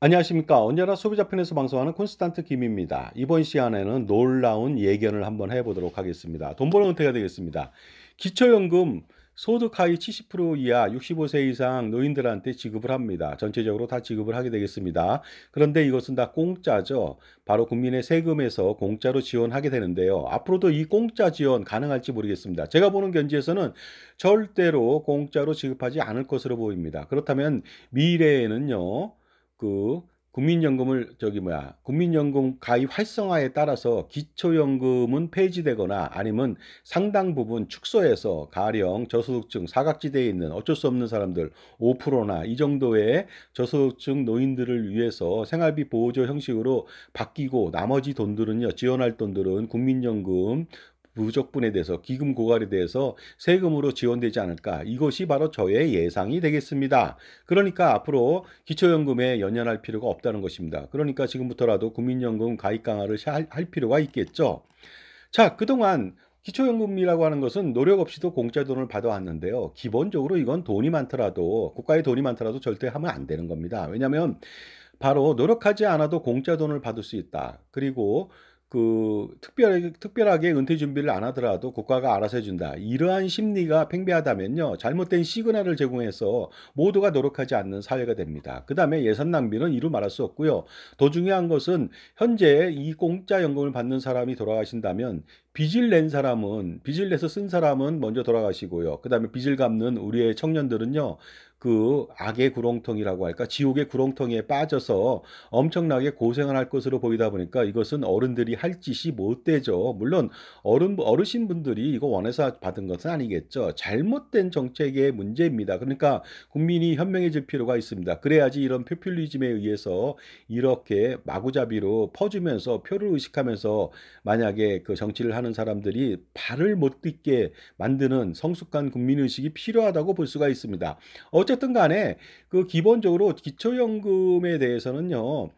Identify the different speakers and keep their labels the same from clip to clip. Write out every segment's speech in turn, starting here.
Speaker 1: 안녕하십니까. 언제나 소비자 편에서 방송하는 콘스탄트 김입니다. 이번 시간에는 놀라운 예견을 한번 해보도록 하겠습니다. 돈 버는 은퇴가 되겠습니다. 기초연금 소득 하위 70% 이하 65세 이상 노인들한테 지급을 합니다. 전체적으로 다 지급을 하게 되겠습니다. 그런데 이것은 다 공짜죠. 바로 국민의 세금에서 공짜로 지원하게 되는데요. 앞으로도 이 공짜 지원 가능할지 모르겠습니다. 제가 보는 견지에서는 절대로 공짜로 지급하지 않을 것으로 보입니다. 그렇다면 미래에는요. 그 국민연금 가입 활성화에 따라서 기초연금은 폐지되거나 아니면 상당 부분 축소해서 가령 저소득층 사각지대에 있는 어쩔 수 없는 사람들 5%나 이 정도의 저소득층 노인들을 위해서 생활비 보호조 형식으로 바뀌고 나머지 돈들은요, 지원할 돈들은 국민연금 부족분에 대해서 기금 고갈에 대해서 세금으로 지원되지 않을까, 이것이 바로 저의 예상이 되겠습니다. 그러니까 앞으로 기초연금에 연연할 필요가 없다는 것입니다. 그러니까 지금부터라도 국민연금 가입 강화를 할 필요가 있겠죠. 자, 그동안 기초연금이라고 하는 것은 노력 없이도 공짜 돈을 받아왔는데요. 기본적으로 이건 돈이 많더라도, 국가의 돈이 많더라도 절대 하면 안 되는 겁니다. 왜냐하면 바로 노력하지 않아도 공짜 돈을 받을 수 있다. 그리고 특별하게 은퇴 준비를 안 하더라도 국가가 알아서 해준다. 이러한 심리가 팽배하다면요, 잘못된 시그널을 제공해서 모두가 노력하지 않는 사회가 됩니다. 그 다음에 예산 낭비는 이루 말할 수 없고요. 더 중요한 것은 현재 이 공짜 연금을 받는 사람이 돌아가신다면 빚을 내서 쓴 사람은 먼저 돌아가시고요. 그 다음에 빚을 갚는 우리의 청년들은요, 그 악의 구렁텅이라고 할까, 지옥의 구렁텅이에 빠져서 엄청나게 고생을 할 것으로 보이다 보니까 이것은 어른들이 할 짓이 못 되죠. 물론 어르신분들이 이거 원해서 받은 것은 아니겠죠. 잘못된 정책의 문제입니다. 그러니까 국민이 현명해질 필요가 있습니다. 그래야지 이런 포퓰리즘에 의해서 이렇게 마구잡이로 퍼주면서 표를 의식하면서 만약에 그 정치를 하는 사람들이 발을 못 딛게 만드는 성숙한 국민의식이 필요하다고 볼 수가 있습니다. 어쨌든 간에 기본적으로 기초연금에 대해서는요,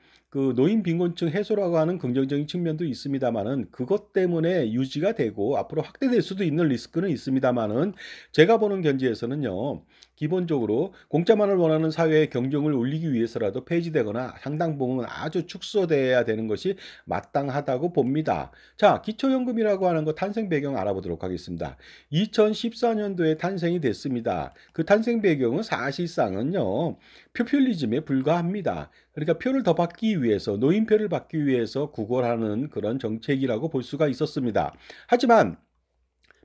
Speaker 1: 노인 빈곤층 해소라고 하는 긍정적인 측면도 있습니다만은 그것 때문에 유지가 되고 앞으로 확대될 수도 있는 리스크는 있습니다만은 제가 보는 견지에서는요, 기본적으로 공짜만을 원하는 사회의 경쟁을 올리기 위해서라도 폐지되거나 상당 부분 아주 축소돼야 되는 것이 마땅하다고 봅니다. 자, 기초연금이라고 하는 것 탄생 배경 알아보도록 하겠습니다. 2014년도에 탄생이 됐습니다. 그 탄생 배경은 사실상은요, 포퓰리즘에 불과합니다. 그러니까 표를 더 받기 위해서, 노인표를 받기 위해서 구걸하는 그런 정책이라고 볼 수가 있었습니다. 하지만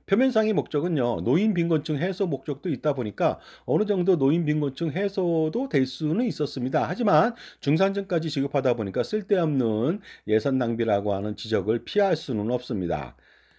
Speaker 1: 표면상의 목적은요, 노인 빈곤층 해소 목적도 있다 보니까 어느 정도 노인 빈곤층 해소도 될 수는 있었습니다. 하지만 중산층까지 지급하다 보니까 쓸데없는 예산 낭비라고 하는 지적을 피할 수는 없습니다.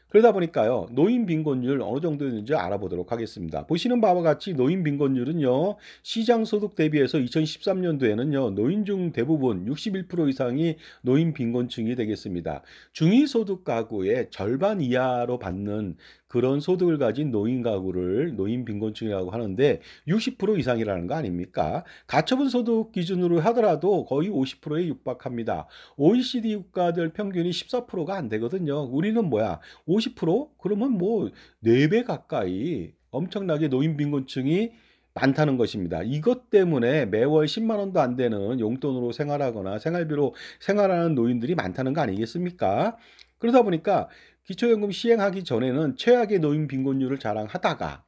Speaker 1: 그러다 보니까요, 노인 빈곤율 어느 정도였는지 알아보도록 하겠습니다. 보시는 바와 같이 노인 빈곤율은요, 시장 소득 대비해서 2013년도에는요, 노인 중 대부분 61% 이상이 노인 빈곤층이 되겠습니다. 중위소득 가구의 절반 이하로 받는 그런 소득을 가진 노인 가구를 노인 빈곤층이라고 하는데 60% 이상이라는 거 아닙니까? 가처분 소득 기준으로 하더라도 거의 50%에 육박합니다. OECD 국가들 평균이 14%가 안 되거든요. 우리는 뭐야? 50%? 그러면 뭐 4배 가까이 엄청나게 노인 빈곤층이 많다는 것입니다. 이것 때문에 매월 10만 원도 안 되는 용돈으로 생활하거나 생활비로 생활하는 노인들이 많다는 거 아니겠습니까? 그러다 보니까 기초연금 시행하기 전에는 최악의 노인 빈곤율을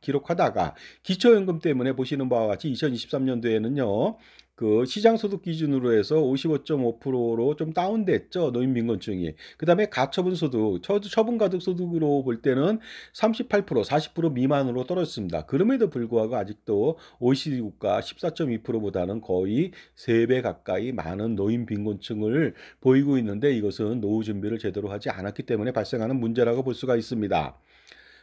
Speaker 1: 기록하다가 기초연금 때문에 보시는 바와 같이 2023년도에는요. 시장 소득 기준으로 해서 55.5%로 좀 다운됐죠. 노인 빈곤층이. 그다음에 가처분 소득, 처분 가족 소득으로 볼 때는 38%, 40% 미만으로 떨어졌습니다. 그럼에도 불구하고 아직도 OECD 국가 14.2%보다는 거의 3배 가까이 많은 노인 빈곤층을 보이고 있는데 이것은 노후 준비를 제대로 하지 않았기 때문에 발생하는 문제라고 볼 수가 있습니다.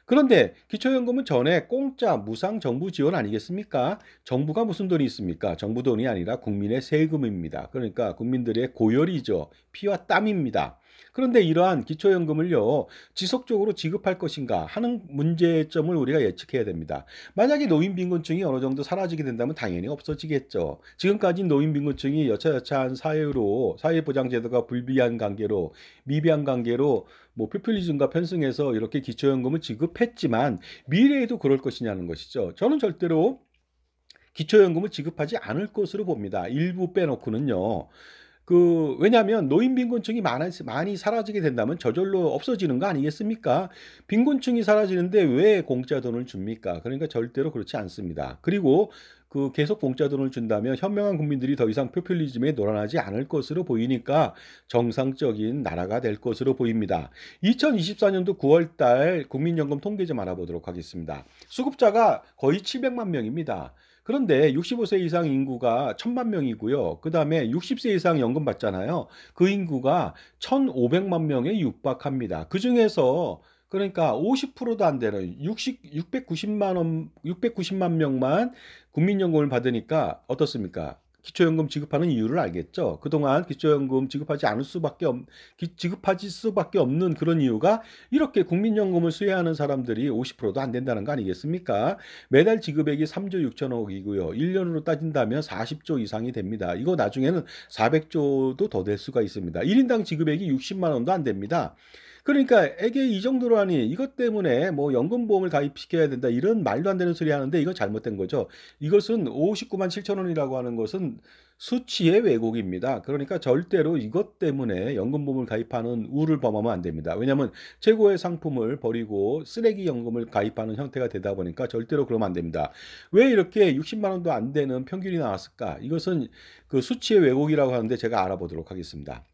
Speaker 1: 그런데 기초연금은 전에 공짜 무상 정부 지원 아니겠습니까? 정부가 무슨 돈이 있습니까? 정부 돈이 아니라 국민의 세금입니다. 그러니까 국민들의 고열이죠. 피와 땀입니다. 그런데 이러한 기초연금을요, 지속적으로 지급할 것인가 하는 문제점을 우리가 예측해야 됩니다. 만약에 노인 빈곤층이 어느 정도 사라지게 된다면 당연히 없어지겠죠. 지금까지 노인 빈곤층이 여차여차한 사회보장제도가 미비한 관계로 포퓰리즘과 편승해서 이렇게 기초연금을 지급했지만 미래에도 그럴 것이냐는 것이죠. 저는 절대로 기초연금을 지급하지 않을 것으로 봅니다. 일부 빼놓고는요. 왜냐하면 노인 빈곤층이 많이 사라지게 된다면 저절로 없어지는 거 아니겠습니까? 빈곤층이 사라지는데 왜 공짜 돈을 줍니까? 그러니까 절대로 그렇지 않습니다. 그리고 계속 공짜 돈을 준다면 현명한 국민들이 더 이상 포퓰리즘에 놀아나지 않을 것으로 보이니까 정상적인 나라가 될 것으로 보입니다. 2024년도 9월 달 국민연금 통계 좀 알아보도록 하겠습니다. 수급자가 거의 700만 명입니다. 그런데 65세 이상 인구가 1000만 명이고요. 그다음에 60세 이상 연금 받잖아요. 그 인구가 1500만 명에 육박합니다. 그중에서 그러니까 50%도 안 되는 690만 명만 국민연금을 받으니까 어떻습니까? 기초연금 지급하는 이유를 알겠죠? 그동안 기초연금 지급하지 수밖에 없는 그런 이유가 이렇게 국민연금을 수혜하는 사람들이 50%도 안 된다는 거 아니겠습니까? 매달 지급액이 3조 6천억이고요. 1년으로 따진다면 40조 이상이 됩니다. 이거 나중에는 400조도 더 될 수가 있습니다. 1인당 지급액이 60만 원도 안 됩니다. 그러니까 이게 이 정도로 하니 이것 때문에 뭐 연금보험을 가입시켜야 된다 이런 말도 안 되는 소리 하는데 이건 잘못된 거죠. 이것은 59만 7천 원이라고 하는 것은 수치의 왜곡입니다. 그러니까 절대로 이것 때문에 연금보험을 가입하는 우를 범하면 안 됩니다. 왜냐하면 최고의 상품을 버리고 쓰레기 연금을 가입하는 형태가 되다 보니까 절대로 그러면 안 됩니다. 왜 이렇게 60만 원도 안 되는 평균이 나왔을까? 이것은 수치의 왜곡이라고 하는데 제가 알아보도록 하겠습니다.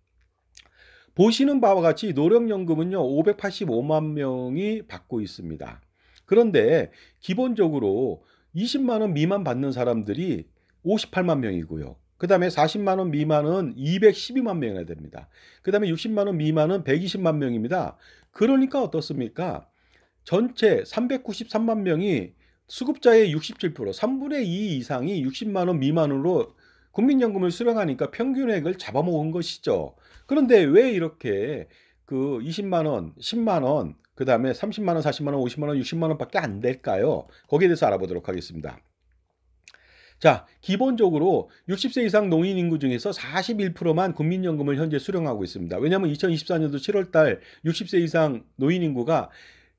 Speaker 1: 보시는 바와 같이 노령연금은요, 585만 명이 받고 있습니다. 그런데 기본적으로 20만 원 미만 받는 사람들이 58만 명이고요. 그 다음에 40만 원 미만은 212만 명이나 됩니다. 그 다음에 60만 원 미만은 120만 명입니다. 그러니까 어떻습니까? 전체 393만 명이 수급자의 67%, 3분의 2 이상이 60만 원 미만으로 국민연금을 수령하니까 평균액을 잡아먹은 것이죠. 그런데 왜 이렇게 20만 원, 10만 원, 그 다음에 30만 원, 40만 원, 50만 원, 60만 원밖에 안 될까요? 거기에 대해서 알아보도록 하겠습니다. 자, 기본적으로 60세 이상 노인 인구 중에서 41%만 국민연금을 현재 수령하고 있습니다. 왜냐하면 2024년도 7월 달 60세 이상 노인 인구가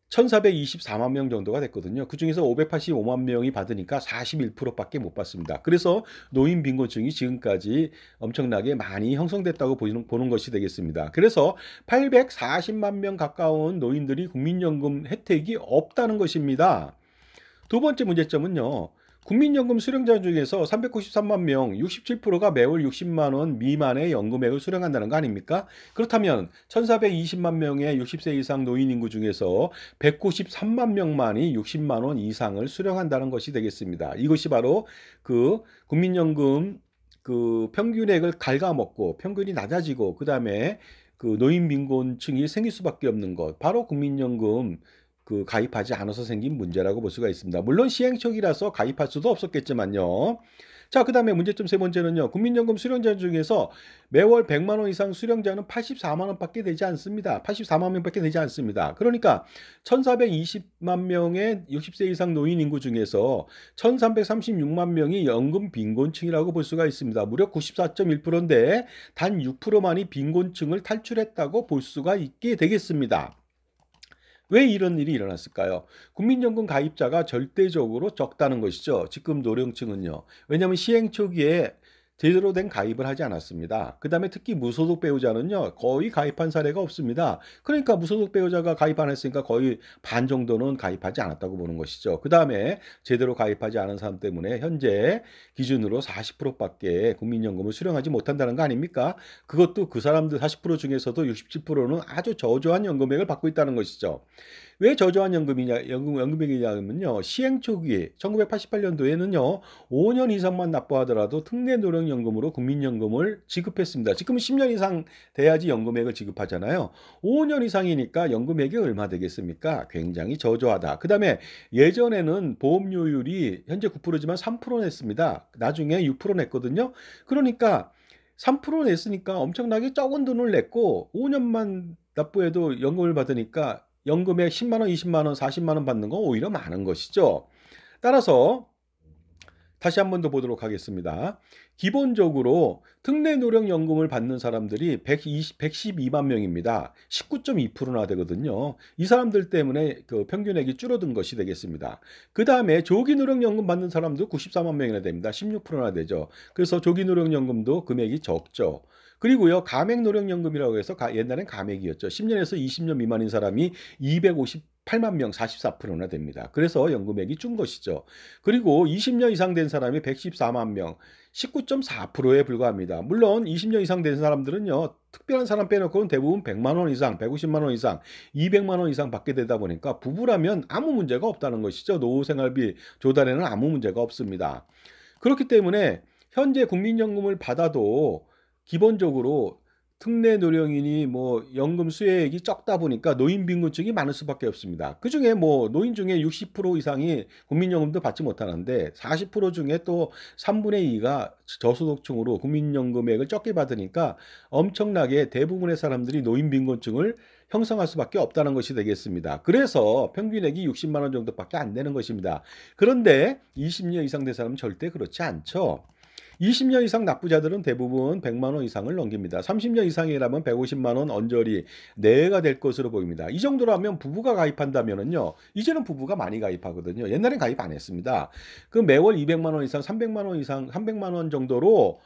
Speaker 1: 1424만 명 정도가 됐거든요. 그중에서 585만 명이 받으니까 41%밖에 못 받습니다. 그래서 노인 빈곤층이 지금까지 엄청나게 많이 형성됐다고 보는 것이 되겠습니다. 그래서 840만 명 가까운 노인들이 국민연금 혜택이 없다는 것입니다. 두 번째 문제점은요. 국민연금 수령자 중에서 393만 명, 67%가 매월 60만 원 미만의 연금액을 수령한다는 거 아닙니까? 그렇다면 1420만 명의 60세 이상 노인 인구 중에서 193만 명만이 60만 원 이상을 수령한다는 것이 되겠습니다. 이것이 바로 국민연금 평균액을 갉아먹고 평균이 낮아지고 그다음에 노인 빈곤층이 생길 수밖에 없는 것. 바로 국민연금 가입하지 않아서 생긴 문제라고 볼 수가 있습니다. 물론 시행 초기라서 가입할 수도 없었겠지만요. 자, 그 다음에 문제점 세 번째는요. 국민연금 수령자 중에서 매월 100만 원 이상 수령자는 84만 원밖에 되지 않습니다. 84만 명밖에 되지 않습니다. 그러니까 1420만 명의 60세 이상 노인 인구 중에서 1336만 명이 연금 빈곤층이라고 볼 수가 있습니다. 무려 94.1%인데 단 6%만이 빈곤층을 탈출했다고 볼 수가 있게 되겠습니다. 왜 이런 일이 일어났을까요? 국민연금 가입자가 절대적으로 적다는 것이죠. 지금 노령층은요. 왜냐하면 시행 초기에 제대로 된 가입을 하지 않았습니다. 그 다음에 특히 무소속 배우자는요. 거의 가입한 사례가 없습니다. 그러니까 무소속 배우자가 가입 안 했으니까 거의 반 정도는 가입하지 않았다고 보는 것이죠. 그 다음에 제대로 가입하지 않은 사람 때문에 현재 기준으로 40%밖에 국민연금을 수령하지 못한다는 거 아닙니까? 그것도 그 사람들 40% 중에서도 67%는 아주 저조한 연금액을 받고 있다는 것이죠. 왜 저조한 연금액이냐면요. 시행 초기 1988년도에는요. 5년 이상만 납부하더라도 특례노령연금으로 국민연금을 지급했습니다. 지금은 10년 이상 돼야지 연금액을 지급하잖아요. 5년 이상이니까 연금액이 얼마 되겠습니까? 굉장히 저조하다. 그 다음에 예전에는 보험료율이 현재 9%지만 3% 냈습니다. 나중에 6% 냈거든요. 그러니까 3% 냈으니까 엄청나게 적은 돈을 냈고 5년만 납부해도 연금을 받으니까 연금액 10만 원, 20만 원, 40만 원 받는 건 오히려 많은 것이죠. 따라서 다시 한 번 더 보도록 하겠습니다. 기본적으로 특례노령연금을 받는 사람들이 112만 명입니다. 19.2%나 되거든요. 이 사람들 때문에 그 평균액이 줄어든 것이 되겠습니다. 그 다음에 조기노령연금 받는 사람도 94만 명이나 됩니다. 16%나 되죠. 그래서 조기노령연금도 금액이 적죠. 그리고요, 가맥노령연금이라고 해서 옛날엔 가맥이었죠. 10년에서 20년 미만인 사람이 258만 명, 44%나 됩니다. 그래서 연금액이 준 것이죠. 그리고 20년 이상 된 사람이 114만 명, 19.4%에 불과합니다. 물론 20년 이상 된 사람들은요, 특별한 사람 빼놓고는 대부분 100만 원 이상, 150만 원 이상, 200만 원 이상 받게 되다 보니까 부부라면 아무 문제가 없다는 것이죠. 노후생활비 조달에는 아무 문제가 없습니다. 그렇기 때문에 현재 국민연금을 받아도 기본적으로 특례 노령인이 뭐 연금 수혜액이 적다 보니까 노인 빈곤층이 많을 수밖에 없습니다. 그중에 뭐 노인 중에 60% 이상이 국민연금도 받지 못하는데 40% 중에 또 3분의 2가 저소득층으로 국민연금액을 적게 받으니까 엄청나게 대부분의 사람들이 노인 빈곤층을 형성할 수밖에 없다는 것이 되겠습니다. 그래서 평균액이 60만 원 정도밖에 안 되는 것입니다. 그런데 20년 이상 된 사람은 절대 그렇지 않죠. 20년 이상 납부자들은 대부분 100만 원 이상을 넘깁니다. 30년 이상이라면 150만 원 언저리 내외가 될 것으로 보입니다. 이 정도라면 부부가 가입한다면은요. 이제는 부부가 많이 가입하거든요. 옛날엔 가입 안 했습니다. 그 매월 200만 원 이상, 300만 원 이상, 300만 원 정도로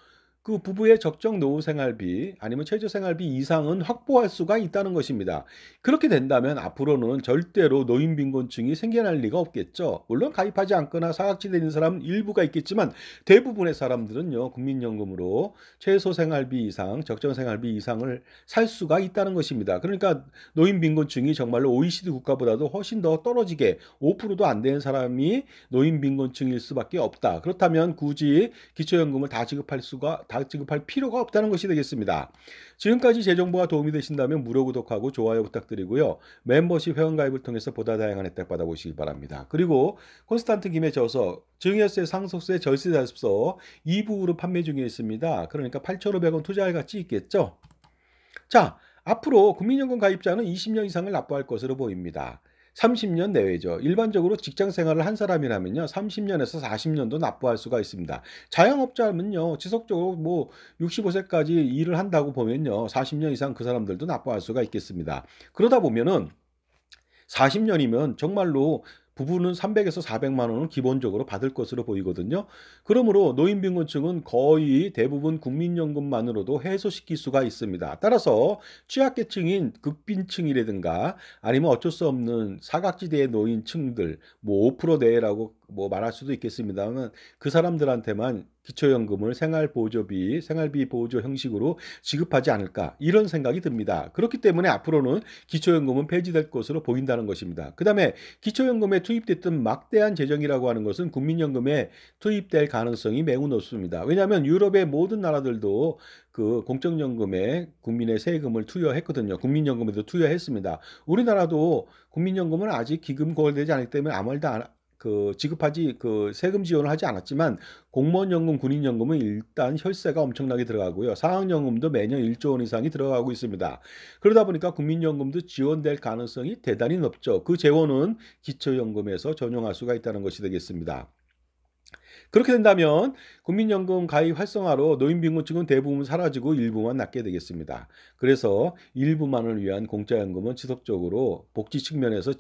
Speaker 1: 그 부부의 적정 노후 생활비 아니면 최저 생활비 이상은 확보할 수가 있다는 것입니다. 그렇게 된다면 앞으로는 절대로 노인 빈곤층이 생겨날 리가 없겠죠. 물론 가입하지 않거나 사각지대에 있는 사람은 일부가 있겠지만 대부분의 사람들은요. 국민연금으로 최소 생활비 이상, 적정 생활비 이상을 살 수가 있다는 것입니다. 그러니까 노인 빈곤층이 정말로 OECD 국가보다도 훨씬 더 떨어지게 5%도 안 되는 사람이 노인 빈곤층일 수밖에 없다. 그렇다면 굳이 기초연금을 다 지급할 필요가 없다는 것이 되겠습니다. 지금까지 제 정보가 도움이 되신다면 무료 구독하고 좋아요 부탁드리고요. 멤버십 회원가입을 통해서 보다 다양한 혜택 받아보시기 바랍니다. 그리고 콘스탄트 김의 저서, 증여세, 상속세, 절세자습서 2부로 판매 중에 있습니다. 그러니까 8,500원 투자할 가치 있겠죠? 자, 앞으로 국민연금 가입자는 20년 이상을 납부할 것으로 보입니다. 30년 내외죠. 일반적으로 직장 생활을 한 사람이라면요. 30년에서 40년도 납부할 수가 있습니다. 자영업자면요. 지속적으로 뭐 65세까지 일을 한다고 보면요. 40년 이상 그 사람들도 납부할 수가 있겠습니다. 그러다 보면은 40년이면 정말로 부부는 300에서 400만 원은 기본적으로 받을 것으로 보이거든요. 그러므로 노인빈곤층은 거의 대부분 국민연금만으로도 해소시킬 수가 있습니다. 따라서 취약계층인 극빈층이라든가 아니면 어쩔 수 없는 사각지대의 노인층들 뭐 5% 내외라고 뭐 말할 수도 있겠습니다만 그 사람들한테만 기초연금을 생활비 보조 형식으로 지급하지 않을까 이런 생각이 듭니다. 그렇기 때문에 앞으로는 기초연금은 폐지될 것으로 보인다는 것입니다. 그 다음에 기초연금에 투입됐던 막대한 재정이라고 하는 것은 국민연금에 투입될 가능성이 매우 높습니다. 왜냐하면 유럽의 모든 나라들도 그 공적연금에 국민의 세금을 투여했거든요. 국민연금에도 투여했습니다. 우리나라도 국민연금은 아직 기금 고갈되지 않기 때문에 아무 말도 지급하지 세금 지원을 하지 않았지만 공무원연금, 군인연금은 일단 혈세가 엄청나게 들어가고요. 사학연금도 매년 1조 원 이상이 들어가고 있습니다. 그러다 보니까 국민연금도 지원될 가능성이 대단히 높죠. 그 재원은 기초연금에서 전용할 수가 있다는 것이 되겠습니다. 그렇게 된다면 국민연금 가입 활성화로 노인빈곤층은 대부분 사라지고 일부만 남게 되겠습니다. 그래서 일부만을 위한 공짜연금은 지속적으로 복지 측면에서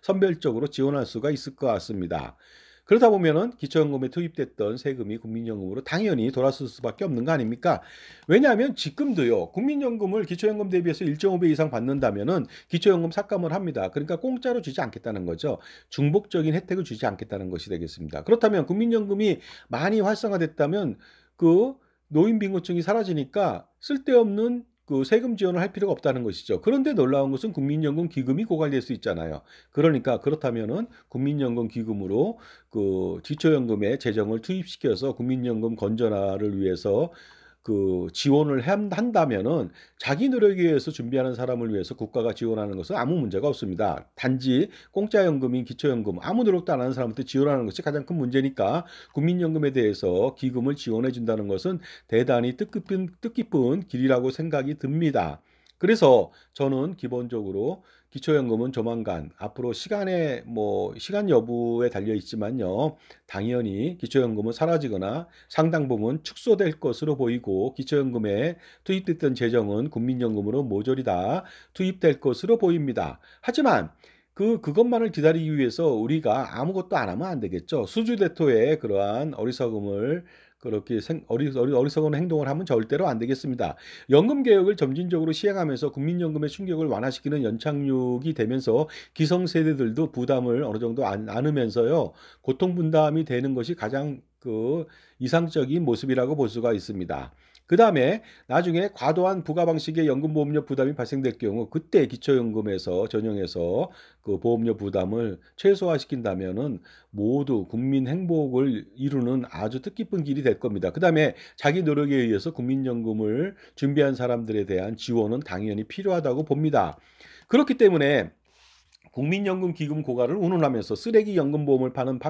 Speaker 1: 선별적으로 지원할 수가 있을 것 같습니다. 그러다 보면은 기초연금에 투입됐던 세금이 국민연금으로 당연히 돌아설 수밖에 없는 거 아닙니까? 왜냐하면 지금도요, 국민연금을 기초연금 대비해서 1.5배 이상 받는다면은 기초연금 삭감을 합니다. 그러니까 공짜로 주지 않겠다는 거죠. 중복적인 혜택을 주지 않겠다는 것이 되겠습니다. 그렇다면 국민연금이 많이 활성화됐다면 그 노인빈곤층이 사라지니까 쓸데없는 그 세금 지원을 할 필요가 없다는 것이죠. 그런데 놀라운 것은 국민연금 기금이 고갈될 수 있잖아요. 그러니까 그렇다면은 국민연금 기금으로 그 기초연금에 재정을 투입시켜서 국민연금 건전화를 위해서 그 지원을 한다면은 자기 노력에 의해서 준비하는 사람을 위해서 국가가 지원하는 것은 아무 문제가 없습니다. 단지 공짜연금인 기초연금 아무 노력도 안 하는 사람한테 지원하는 것이 가장 큰 문제니까 국민연금에 대해서 기금을 지원해 준다는 것은 대단히 뜻깊은 길이라고 생각이 듭니다. 그래서 저는 기본적으로 기초연금은 조만간 앞으로 시간 여부에 달려 있지만요. 당연히 기초연금은 사라지거나 상당 부분 축소될 것으로 보이고 기초연금에 투입됐던 재정은 국민연금으로 모조리 다 투입될 것으로 보입니다. 하지만 그것만을 기다리기 위해서 우리가 아무것도 안 하면 안 되겠죠. 수주대토의 그러한 어리석음을 그렇게 어리석은 행동을 하면 절대로 안 되겠습니다. 연금 개혁을 점진적으로 시행하면서 국민연금의 충격을 완화시키는 연착륙이 되면서 기성세대들도 부담을 어느 정도 안으면서요. 고통 분담이 되는 것이 가장 이상적인 모습이라고 볼 수가 있습니다. 그다음에 나중에 과도한 부가 방식의 연금보험료 부담이 발생될 경우 그때 기초연금에서 전용해서 그 보험료 부담을 최소화시킨다면은 모두 국민 행복을 이루는 아주 뜻깊은 길이 될 겁니다. 그다음에 자기 노력에 의해서 국민연금을 준비한 사람들에 대한 지원은 당연히 필요하다고 봅니다. 그렇기 때문에 국민연금 기금 고갈을 운운하면서 쓰레기 연금보험을 파는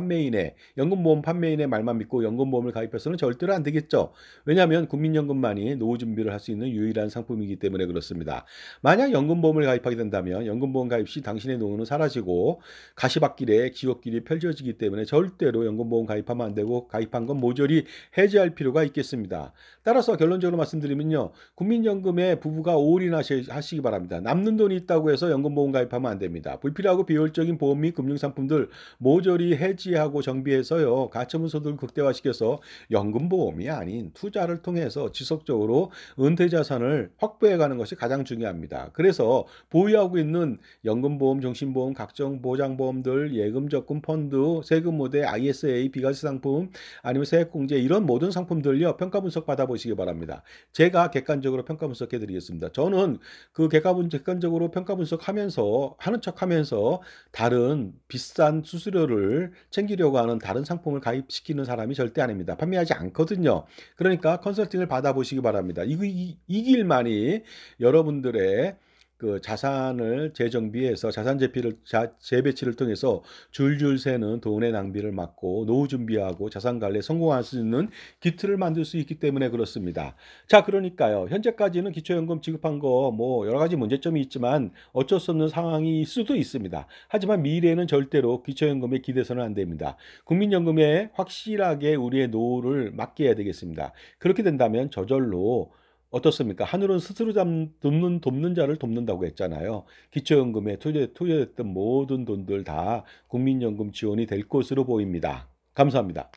Speaker 1: 연금보험 판매인의 말만 믿고 연금보험을 가입해서는 절대로 안 되겠죠. 왜냐하면 국민연금만이 노후 준비를 할 수 있는 유일한 상품이기 때문에 그렇습니다. 만약 연금보험을 가입하게 된다면 연금보험 가입 시 당신의 노후는 사라지고 가시밭길에 지옥길이 펼쳐지기 때문에 절대로 연금보험 가입하면 안 되고 가입한 건 모조리 해지할 필요가 있겠습니다. 따라서 결론적으로 말씀드리면요. 국민연금에 부부가 올인하시기 바랍니다. 남는 돈이 있다고 해서 연금보험 가입하면 안 됩니다. 불필요하고 비효율적인 보험 및 금융상품들 모조리 해지하고 정비해서요. 가처분 소득을 극대화시켜서 연금보험이 아닌 투자를 통해서 지속적으로 은퇴자산을 확보해가는 것이 가장 중요합니다. 그래서 보유하고 있는 연금보험, 종신보험, 각종 보장보험들, 예금적금 펀드, 세금 모대, ISA, 비과세 상품, 아니면 세액공제 이런 모든 상품들요. 평가 분석 받아보시기 바랍니다. 제가 객관적으로 평가 분석해 드리겠습니다. 저는 객관적으로 평가 분석하면서 하는 척하면서 다른 비싼 수수료를 챙기려고 하는 다른 상품을 가입시키는 사람이 절대 아닙니다. 판매하지 않거든요. 그러니까 컨설팅을 받아보시기 바랍니다. 이 길만이 여러분들의 그 자산을 재정비해서 재배치를 통해서 줄줄 새는 돈의 낭비를 막고 노후 준비하고 자산 관리에 성공할 수 있는 기틀을 만들 수 있기 때문에 그렇습니다. 자, 그러니까요. 현재까지는 기초연금 지급한 거 뭐 여러 가지 문제점이 있지만 어쩔 수 없는 상황일 수도 있습니다. 하지만 미래에는 절대로 기초연금에 기대서는 안 됩니다. 국민연금에 확실하게 우리의 노후를 맡겨야 되겠습니다. 그렇게 된다면 저절로 어떻습니까? 하늘은 스스로 돕는 자를 돕는다고 했잖아요. 기초연금에 투여했던 모든 돈들 다 국민연금 지원이 될 것으로 보입니다. 감사합니다.